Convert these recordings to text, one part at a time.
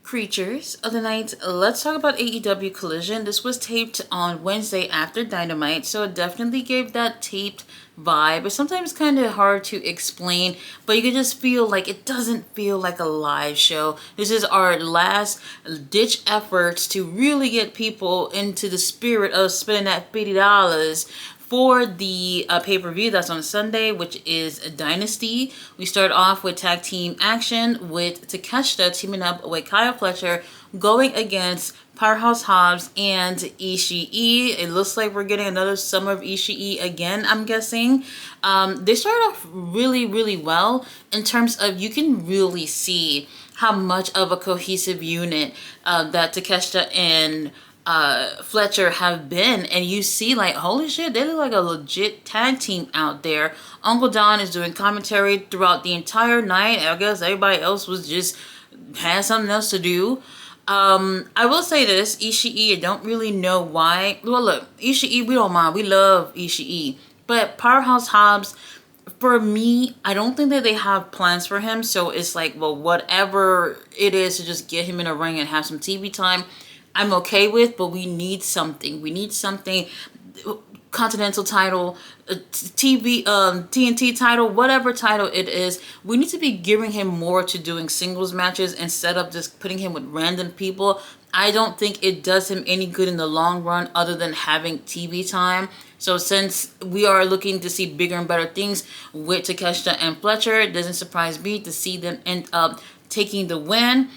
Creatures of the night, let's talk about AEW Collision. This was taped on Wednesday after Dynamite, so it definitely gave that taped vibe. It's sometimes kind of hard to explain, but you can just feel like it doesn't feel like a live show. This is our last ditch efforts to really get people into the spirit of spending that $50 for the pay-per-view that's on Sunday, which is Dynasty. We start off with tag team action with Takeshita teaming up with Kyle Fletcher going against Powerhouse Hobbs and Ishii. It looks like we're getting another Summer of Ishii again, I'm guessing. They start off really well in terms of you can really see how much of a cohesive unit that Takeshita and Fletcher have been, and you see like, holy shit, they look like a legit tag team out there. Uncle Don is doing commentary throughout the entire night. I guess everybody else was just had something else to do. I will say this, Ishii, I don't really know why. Well, look, Ishii, we don't mind. We love Ishii. But Powerhouse Hobbs, for me, I don't think that they have plans for him. So it's like, well, whatever it is to just get him in a ring and have some TV time, I'm okay with, but we need something. We need something, Continental title, TNT title, whatever title it is. We need to be giving him more to doing singles matches instead of just putting him with random people. I don't think it does him any good in the long run other than having TV time. So since we are looking to see bigger and better things with Takeshita and Fletcher, it doesn't surprise me to see them end up taking the win.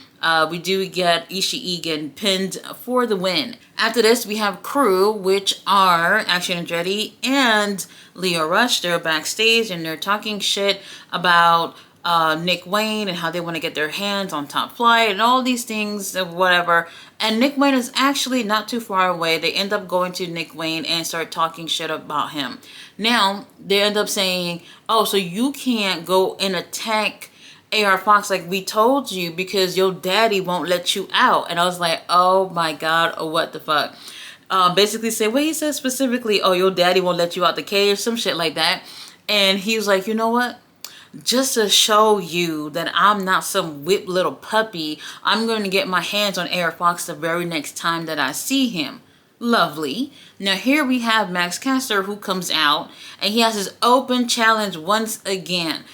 We do get Ishii getting pinned for the win. After this, we have Crew, which are Action Andretti and Leo Rush. They're backstage and they're talking shit about Nick Wayne and how they want to get their hands on Top Flight and all these things and whatever. And Nick Wayne is actually not too far away. They end up going to Nick Wayne and start talking shit about him. Now, they end up saying, oh, so you can't go and attack AR Fox like we told you because your daddy won't let you out. And I was like, oh my God, oh, what the fuck? Basically say, well, he said specifically, oh, your daddy won't let you out the cage, some shit like that. And he was like, you know what? Just to show you that I'm not some whipped little puppy, I'm going to get my hands on AR Fox the very next time that I see him. Lovely. Now here we have Max Caster who comes out and he has his open challenge once again.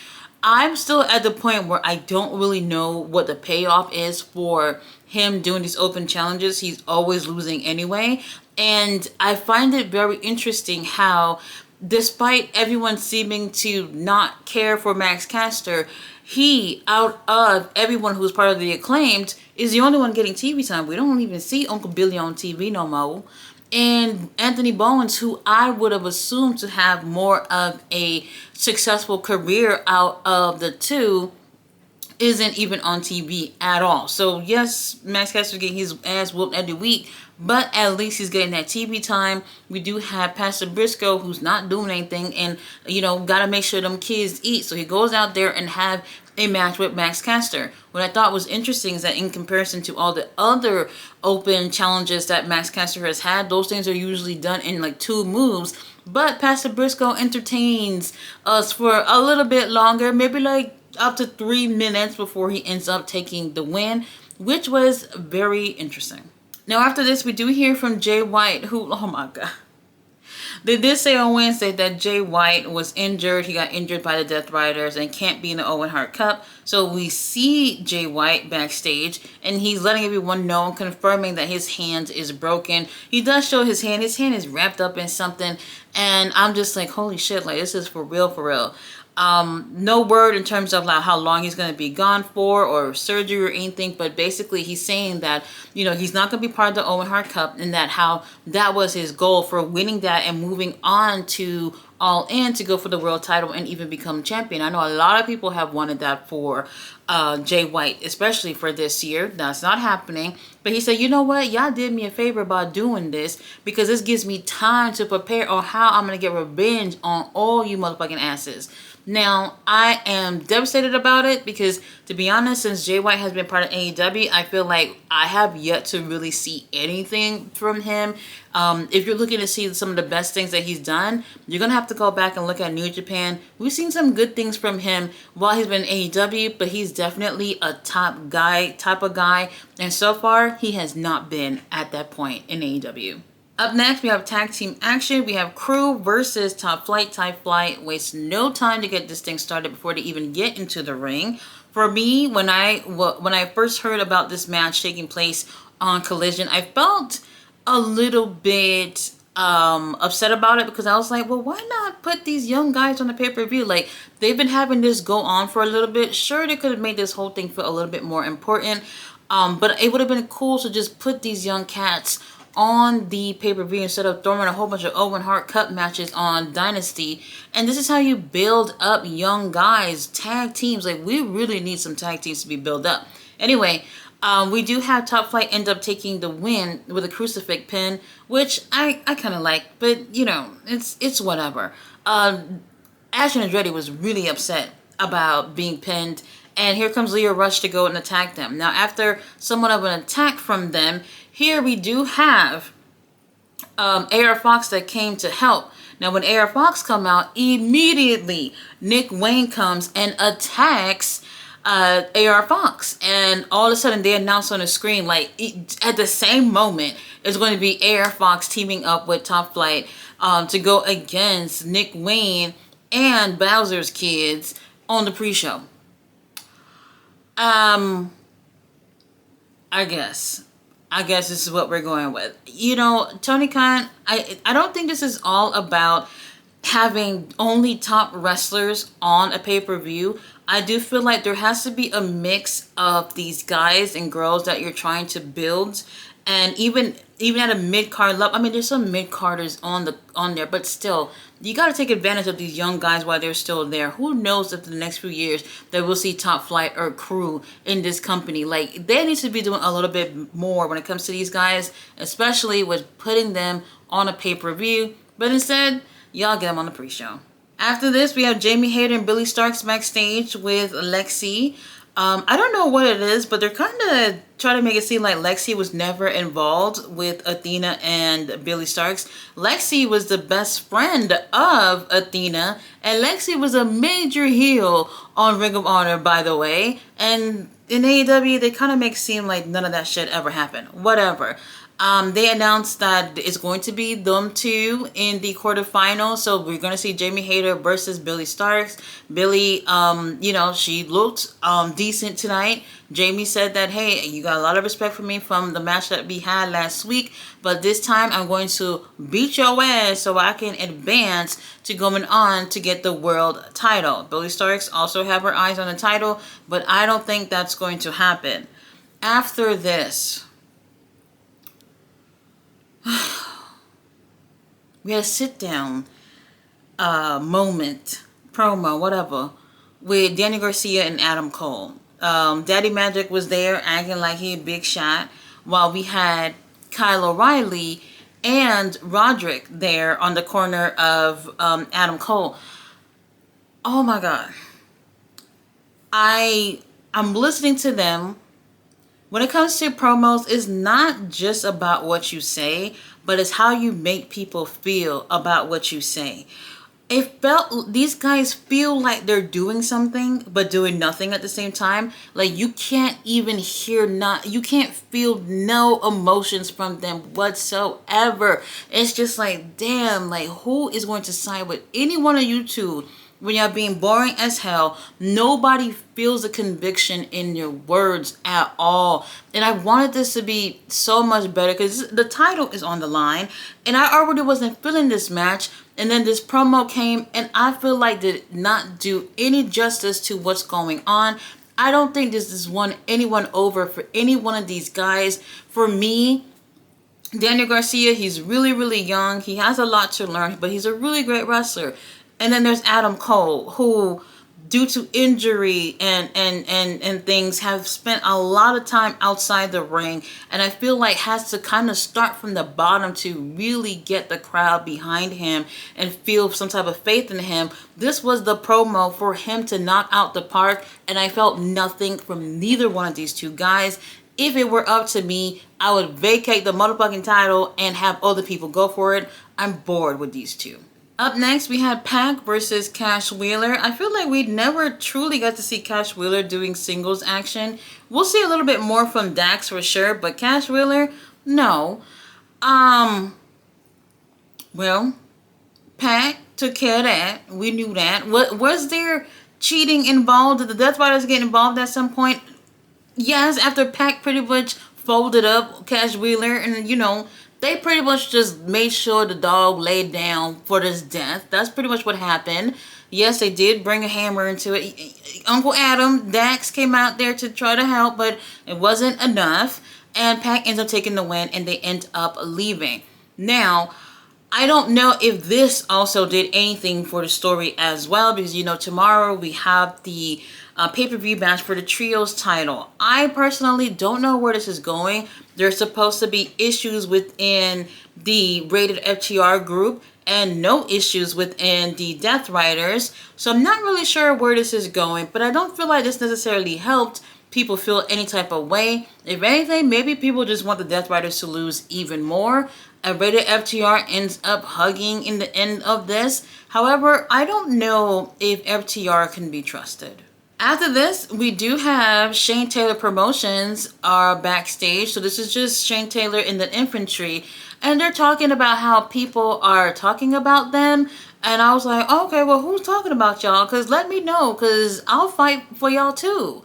I'm still at the point where I don't really know what the payoff is for him doing these open challenges. He's always losing anyway. And I find it very interesting how, despite everyone seeming to not care for Max Caster, he, out of everyone who's part of the Acclaimed, is the only one getting TV time. We don't even see Uncle Billy on TV no more. And Anthony Bowens, who I would have assumed to have more of a successful career out of the two, isn't even on TV at all. So yes, Max Caster's getting his ass whooped every week, but at least he's getting that TV time. We do have Pastor Briscoe who's not doing anything and, you know, got to make sure them kids eat. So he goes out there and have a match with Max Caster. What I thought was interesting is that in comparison to all the other open challenges that Max Caster has had, those things are usually done in like 2 moves. But Pastor Briscoe entertains us for a little bit longer, maybe like up to 3 minutes before he ends up taking the win, which was very interesting. Now after this, we do hear from Jay White, who, oh my God. They did say on Wednesday that Jay White was injured. He got injured by the Death Riders and can't be in the Owen Hart Cup. So we see Jay White backstage and he's letting everyone know and confirming that his hand is broken. He does show his hand. His hand is wrapped up in something. And I'm just like, holy shit, like this is for real, for real. No word in terms of like how long he's going to be gone for or surgery or anything, but basically he's saying that, you know, he's not going to be part of the Owen Hart Cup and that how that was his goal for winning that and moving on to All In to go for the world title and even become champion. I know a lot of people have wanted that for Jay White, especially for this year. That's not happening. But he said, you know what? Y'all did me a favor by doing this because this gives me time to prepare on how I'm going to get revenge on all you motherfucking asses. Now, I am devastated about it because, to be honest, since Jay White has been part of AEW, I feel like I have yet to really see anything from him. If you're looking to see some of the best things that he's done, you're going to have to go back and look at New Japan. We've seen some good things from him while he's been in AEW, but he's definitely a top guy, type of guy. And so far, he has not been at that point in AEW. Up next, we have tag team action. We have Crew versus Top Flight. Top Flight wastes no time to get this thing started before they even get into the ring. For me, when I first heard about this match taking place on Collision, I felt a little bit upset about it because I was like, well, why not put these young guys on the pay-per-view? Like, they've been having this go on for a little bit. Sure, they could have made this whole thing feel a little bit more important, but it would have been cool to just put these young cats on the pay-per-view instead of throwing a whole bunch of Owen Hart Cup matches on Dynasty. And this is how you build up young guys, tag teams. Like, we really need some tag teams to be built up. Anyway, we do have Top Flight end up taking the win with a crucifix pin, which I kind of like, but you know, it's whatever. Ash Andretti was really upset about being pinned, and here comes Leo Rush to go and attack them. Now, after somewhat of an attack from them, here we do have AR Fox that came to help. Now, when AR Fox come out, immediately Nick Wayne comes and attacks AR Fox. And all of a sudden, they announce on the screen, like, at the same moment, it's going to be AR Fox teaming up with Top Flight to go against Nick Wayne and Bowser's kids on the pre-show. I guess this is what we're going with. You know, Tony Khan, I don't think this is all about having only top wrestlers on a pay-per-view. I do feel like there has to be a mix of these guys and girls that you're trying to build. And even at a mid-card level, I mean, there's some mid-carders on there, but still, you got to take advantage of these young guys while they're still there. Who knows if in the next few years that we'll see Top Flight or Crew in this company. Like, they need to be doing a little bit more when it comes to these guys, especially with putting them on a pay-per-view. But instead, y'all get them on the pre-show. After this, we have Jamie Hayter and Billy Starks backstage with Lexi. I don't know what it is, but they're kind of trying to make it seem like Lexi was never involved with Athena and Billy Starks. Lexi was the best friend of Athena, and Lexi was a major heel on Ring of Honor, by the way. And in AEW, they kind of make it seem like none of that shit ever happened. Whatever. They announced that it's going to be them two in the quarterfinals. So we're going to see Jamie Hayter versus Billy Starks. Billy, you know, she looked decent tonight. Jamie said that, hey, you got a lot of respect for me from the match that we had last week, but this time I'm going to beat your ass so I can advance to going on to get the world title. Billy Starks also have her eyes on the title, but I don't think that's going to happen. After this, we had a sit down moment, promo, whatever, with Danny Garcia and Adam Cole. Daddy Magic was there acting like he a big shot, while we had Kyle O'Reilly and Roderick there on the corner of Adam Cole. Oh my God. I'm listening to them. When it comes to promos, it's not just about what you say, but it's how you make people feel about what you say. It felt, these guys feel like they're doing something, but doing nothing at the same time. Like, you can't even hear, you can't feel no emotions from them whatsoever. It's just like, damn, like, who is going to side with any one of you two? When you're being boring as hell, nobody feels the conviction in your words at all. And I wanted this to be so much better because the title is on the line. And I already wasn't feeling this match. And then this promo came and I feel like did not do any justice to what's going on. I don't think this has won anyone over for any one of these guys. For me, Daniel Garcia, he's really, really young. He has a lot to learn, but he's a really great wrestler. And then there's Adam Cole, who due to injury and things, have spent a lot of time outside the ring, and I feel like has to kind of start from the bottom to really get the crowd behind him and feel some type of faith in him. This was the promo for him to knock out the park, and I felt nothing from neither one of these two guys. If it were up to me, I would vacate the motherfucking title and have other people go for it. I'm bored with these two. Up next, we had Pac versus Cash Wheeler. I feel like we never truly got to see Cash Wheeler doing singles action. We'll see a little bit more from Dax for sure, but Cash Wheeler, no. Well, Pac took care of that. We knew that. Was there cheating involved? Did the Death Riders get involved at some point? Yes, after Pac pretty much folded up Cash Wheeler, and they pretty much just made sure the dog laid down for this death. That's pretty much what happened. Yes, they did bring a hammer into it. Uncle Adam, Dax came out there to try to help, but it wasn't enough. And Pac ends up taking the win, and they end up leaving. Now, I don't know if this also did anything for the story as well, because tomorrow we have the pay-per-view match for the trios title. I personally don't know where this is going. There's supposed to be issues within the rated FTR group and no issues within the Death Riders, so I'm not really sure where this is going, but I don't feel like this necessarily helped people feel any type of way. If anything, maybe people just want the Death Riders to lose even more. Rated FTR ends up hugging in the end of this. However, I don't know if FTR can be trusted. After this, we do have Shane Taylor Promotions are backstage. So this is just Shane Taylor in the infantry. And they're talking about how people are talking about them. And I was like, okay, well, who's talking about y'all? Because let me know, because I'll fight for y'all too.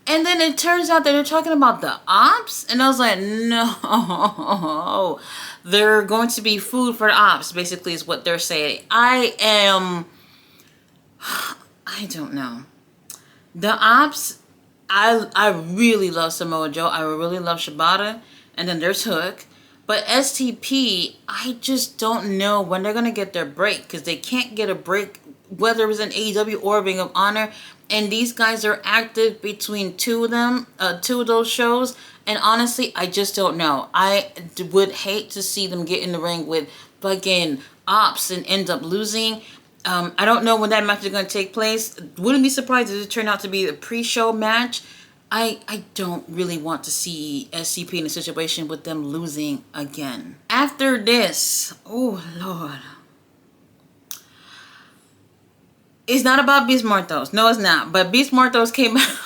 And then it turns out that they're talking about the ops. And I was like, no. They're going to be food for the ops, basically, is what they're saying. I don't know. The ops, I really love Samoa Joe. I really love Shibata. And then there's Hook. But STP, I just don't know when they're going to get their break. Because they can't get a break, whether it was in AEW or Ring of Honor. And these guys are active between two of those shows. And honestly, I just don't know. I would hate to see them get in the ring with fucking ops and end up losing. I don't know when that match is going to take place. Wouldn't be surprised if it turned out to be a pre-show match. I don't really want to see SCP in a situation with them losing again. After this, oh Lord. It's not about Beast Mortos. No, it's not. But Beast Mortos came out.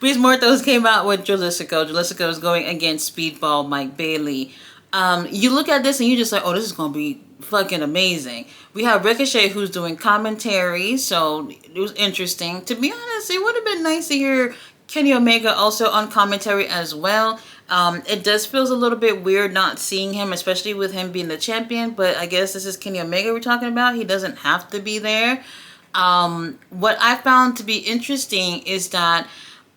Beast Mortos came out with Jalisco. Jalisco is going against Speedball Mike Bailey. You look at this and you're just like, oh, this is going to be fucking amazing. We have Ricochet who's doing commentary, so it was interesting. To be honest, it would have been nice to hear Kenny Omega also on commentary as well. It does feel a little bit weird not seeing him, especially with him being the champion, but I guess this is Kenny Omega we're talking about. He doesn't have to be there. What I found to be interesting is that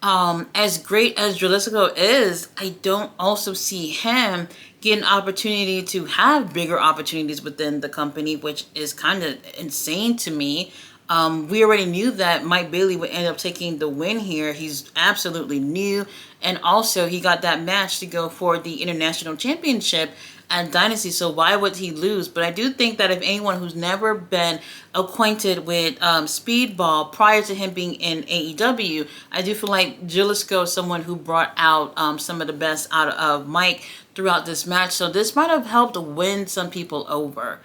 as great as Jalisco is, I don't also see him get an opportunity to have bigger opportunities within the company, which is kind of insane to me. We already knew that Mike Bailey would end up taking the win here. He's absolutely new. And also he got that match to go for the International Championship at Dynasty, so why would he lose? But I do think that if anyone who's never been acquainted with Speedball prior to him being in AEW, I do feel like Jalisco is someone who brought out some of the best out of Mike throughout this match. So this might have helped win some people over.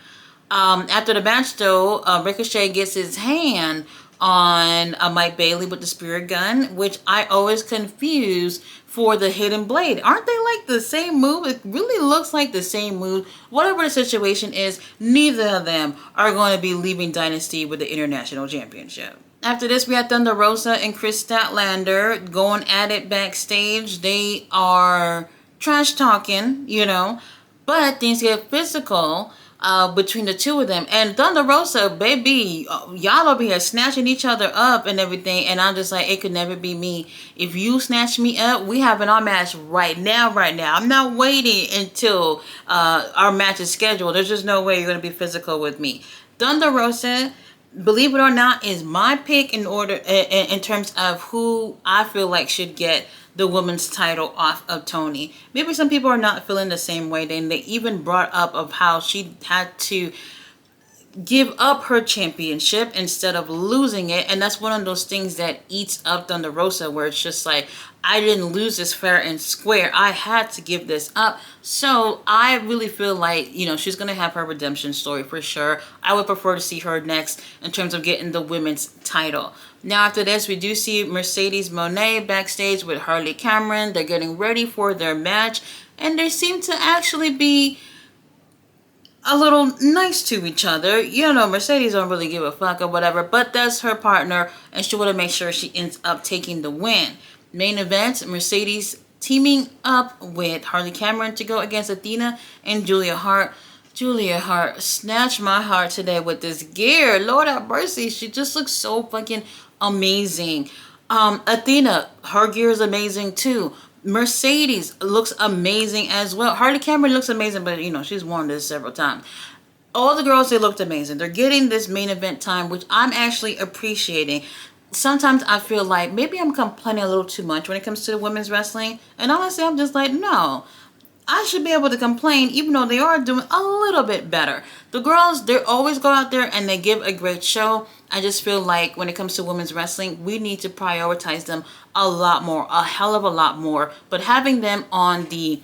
After the match, though, Ricochet gets his hand on Mike Bailey with the spirit gun, which I always confuse for the hidden blade. Aren't they like the same move? It really looks like the same move. Whatever the situation is, neither of them are going to be leaving Dynasty with the International Championship. After this, we had Thunder Rosa and Chris Statlander going at it backstage. They are trash talking, but things get physical between the two of them. And Thunder Rosa, baby, y'all over here snatching each other up and everything. And I'm just like, it could never be me. If you snatch me up, we having our match right now. I'm not waiting until our match is scheduled. There's just no way you're going to be physical with me. Thunder Rosa, believe it or not, is my pick in order in terms of who I feel like should get the women's title off of Tony. Maybe some people are not feeling the same way. Then they even brought up of how she had to give up her championship instead of losing it, and that's one of those things that eats up Thunder Rosa, where it's just like, I didn't lose this fair and square, I had to give this up. So I really feel like, she's gonna have her redemption story for sure. I would prefer to see her next in terms of getting the women's title. Now after this, we do see Mercedes Moné backstage with Harley Cameron. They're getting ready for their match, and they seem to actually be a little nice to each other. Mercedes don't really give a fuck or whatever, but that's her partner, and she want to make sure she ends up taking the win. Main event, Mercedes teaming up with Harley Cameron to go against Athena and Julia Hart. Julia Hart snatched my heart today with this gear. Lord have mercy, she just looks so fucking amazing. Athena, her gear is amazing too. Mercedes looks amazing as well. Harley Cameron looks amazing, but she's worn this several times. All the girls, they looked amazing. They're getting this main event time, which I'm actually appreciating. Sometimes I feel like maybe I'm complaining a little too much when it comes to the women's wrestling. And honestly, I'm just like, no. I should be able to complain even though they are doing a little bit better. The girls, they always go out there and they give a great show. I just feel like when it comes to women's wrestling, we need to prioritize them a lot more, a hell of a lot more. But having them on the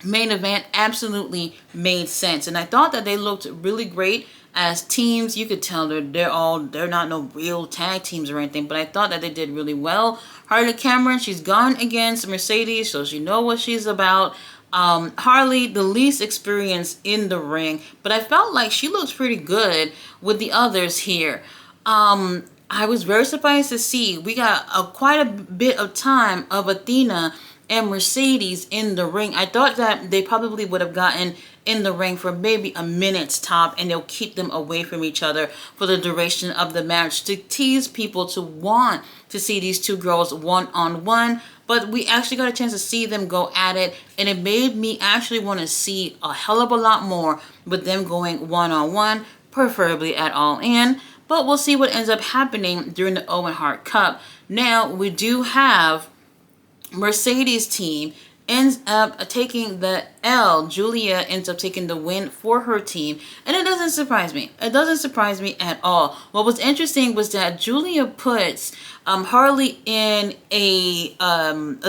main event absolutely made sense. And I thought that they looked really great as teams. You could tell they're not no real tag teams or anything, but I thought that they did really well. Harley Cameron, she's gone against Mercedes, so she knows what she's about. Harley, the least experienced in the ring, but I felt like she looked pretty good with the others here. I was very surprised to see we got quite a bit of time of Athena and Mercedes in the ring. I thought that they probably would have gotten in the ring for maybe a minute's top, and they'll keep them away from each other for the duration of the match to tease people to want to see these two girls one-on-one. But we actually got a chance to see them go at it, and it made me actually want to see a hell of a lot more with them going one-on-one, preferably at All In. But we'll see what ends up happening during the Owen Hart Cup. Now, we do have Mercedes team ends up taking the L. Julia ends up taking the win for her team, and it doesn't surprise me. It doesn't surprise me at all. What was interesting was that Julia puts Harley in a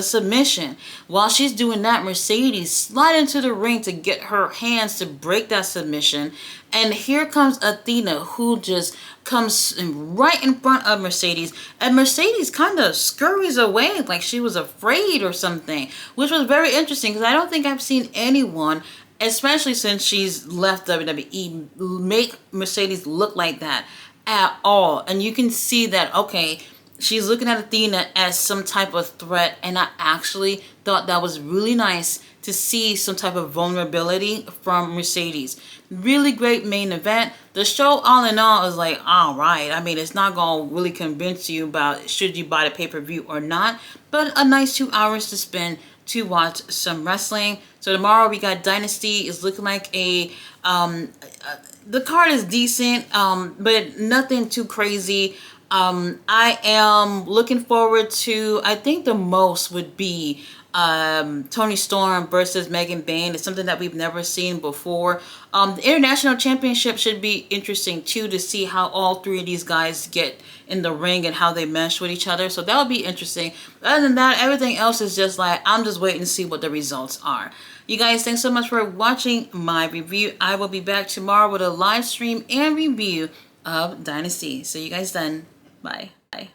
submission. While she's doing that, Mercedes slide into the ring to get her hands to break that submission, and here comes Athena, who just comes right in front of Mercedes, and Mercedes kind of scurries away like she was afraid or something, which was very interesting because I don't think I've seen anyone, especially since she's left WWE, make Mercedes look like that at all. And you can see that, okay, she's looking at Athena as some type of threat, and I actually thought that was really nice to see some type of vulnerability from Mercedes. Really great main event. The show, all in all, is like, all right. I mean, it's not going to really convince you about should you buy the pay-per-view or not, but a nice 2 hours to spend to watch some wrestling. So tomorrow we got Dynasty. It's looking like the card is decent, but nothing too crazy. I am looking forward to, I think the most would be Toni Storm versus Megan Bayne. It's something that we've never seen before. The International Championship should be interesting too, to see how all three of these guys get in the ring and how they mesh with each other. So that'll be interesting. Other than that, everything else is just like, I'm just waiting to see what the results are. You guys, thanks so much for watching my review. I will be back tomorrow with a live stream and review of Dynasty. So you guys then. Bye. Bye.